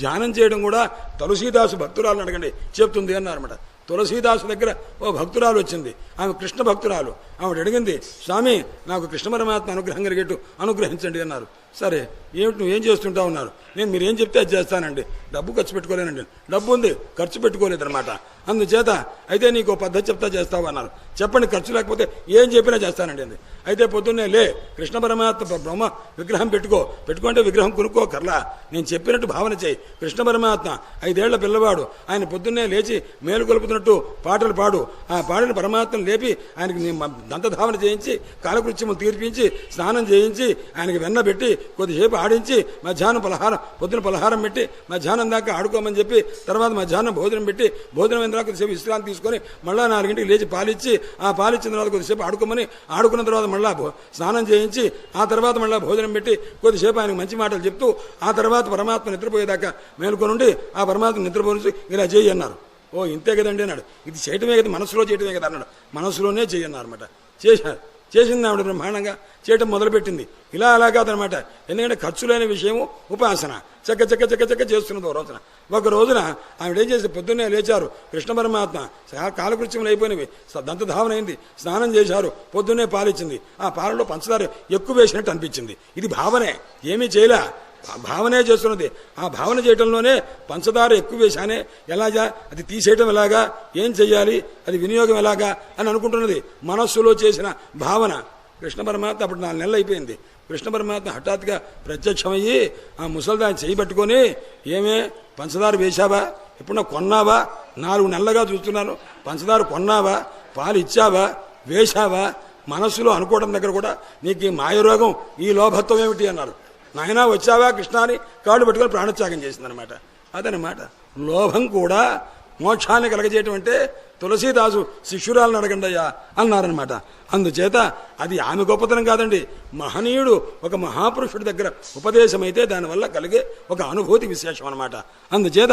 ధ్యానం చేయడం కూడా తులసీదాసు భక్తురాలను అడగండి చెప్తుంది అన్నారన్నమాట. తులసీదాసు దగ్గర ఓ భక్తురాలు వచ్చింది, ఆమె కృష్ణ భక్తురాలు. ఆవిడ అడిగింది, స్వామి నాకు కృష్ణ పరమాత్మ అనుగ్రహం కలిగేట్టు అనుగ్రహించండి అన్నారు. సరే ఏమిటి నువ్వేం చేస్తుంటావు అన్నారు. నేను మీరేం చెప్తే అది చేస్తానండి, డబ్బు ఖర్చు పెట్టుకోలేనండి. డబ్బు ఉంది, ఖర్చు పెట్టుకోలేదన్నమాట. అందుచేత అయితే నీకు పద్ధతి చెప్తా చేస్తావు అన్నారు. చెప్పండి, ఖర్చు లేకపోతే ఏం చెప్పినా చేస్తానండి అంది. అయితే పొద్దున్నే లే, కృష్ణ పరమాత్మ బ్రహ్మ విగ్రహం పెట్టుకుంటే విగ్రహం కొనుక్కోకర్లా, నేను చెప్పినట్టు భావన చేయి. కృష్ణ పరమాత్మ 5 ఏళ్ల పిల్లవాడు, ఆయన పొద్దున్నే లేచి మేలుకొలుపుతున్నట్టు పాటలు పాడు. ఆ పాడిన పరమాత్మను లేపి ఆయనకి దంతధావన చేయించి కాలకృత్యములు తీర్పించి స్నానం చేయించి ఆయనకి వెన్న పెట్టి కొద్దిసేపు ఆడించి మధ్యాహ్నం పొద్దున పలహారం పెట్టి మధ్యాహ్నం దాకా ఆడుకోమని చెప్పి తర్వాత మధ్యాహ్నం భోజనం పెట్టి భోజనం అయిన తర్వాత కొద్దిసేపు విశ్రాంతి తీసుకొని మళ్ళీ 4 లేచి పాలిచ్చి ఆ పాలిచ్చిన తర్వాత కొద్దిసేపు ఆడుకున్న తర్వాత మళ్ళీ స్నానం చేయించి ఆ తర్వాత మళ్ళీ భోజనం పెట్టి కొద్దిసేపు ఆయనకు మంచి మాటలు చెప్తూ ఆ తర్వాత పరమాత్మ నిద్రపోయేదాకా మేలుకొనుండి ఆ పరమాత్మ నిద్రపోయి ఇలా చేయి అన్నారు. ఓ ఇంతే కదండి అన్నాడు. ఇది చేయటమే కదా, మనసులో చేయటమే కదా అన్నాడు. మనసులోనే చేయన్నారన్నమాట. చేసింది ఆవిడ బ్రహ్మాండంగా చేయటం మొదలుపెట్టింది. ఇలా అలా కాదనమాట. ఎందుకంటే ఖర్చు లేని విషయము ఉపాసన చక్క చేస్తున్నది. ఒక రోజున ఆవిడ ఏం చేసి పొద్దున్నే లేచారు. కృష్ణ పరమాత్మ కాలకృత్యములు అయిపోయినవి, దంతధావన అయింది, స్నానం చేశారు, పొద్దున్నే పాలిచ్చింది. ఆ పాలలో పంచదార ఎక్కువ వేసినట్టు అనిపించింది. ఇది భావనే, ఏమీ చేయలే, భావనే చేస్తున్నది. ఆ భావన చేయటంలోనే పంచదార ఎక్కువ వేశానే, ఎలాగా అది తీసేయటం ఎలాగా, ఏం చెయ్యాలి, అది వినియోగం ఎలాగా అని అనుకుంటున్నది. మనస్సులో చేసిన భావన. కృష్ణ పరమాత్మ అప్పుడు 4 నెలలు అయిపోయింది. కృష్ణ పరమాత్మ హఠాత్తుగా ప్రత్యక్షమయ్యి ఆ ముసల్దాన్ని చేయబట్టుకొని, ఏమే పంచదార వేశావా, ఎప్పుడన్నా కొన్నావా, 4 నెలలుగా చూస్తున్నాను, పంచదార కొన్నావా, పాలు ఇచ్చావా, వేశావా, మనస్సులో అనుకోవడం దగ్గర కూడా నీకు ఈ మాయరోగం, ఈ లోభత్వం ఏమిటి అన్నారు. నాయనా వచ్చావా కృష్ణ అని కాళ్ళు పట్టుకొని ప్రాణత్యాగం చేసిందనమాట. అదనమాట లోభం కూడా మోక్షాన్ని కలగజేయటం అంటే తులసీదాసు శిష్యురాలను అడగండయ్యా అన్నారనమాట. అందుచేత అది ఆమె గొప్పతనం కాదండి, మహనీయుడు ఒక మహాపురుషుడి దగ్గర ఉపదేశం అయితే దానివల్ల కలిగే ఒక అనుభూతి విశేషం అనమాట. అందుచేత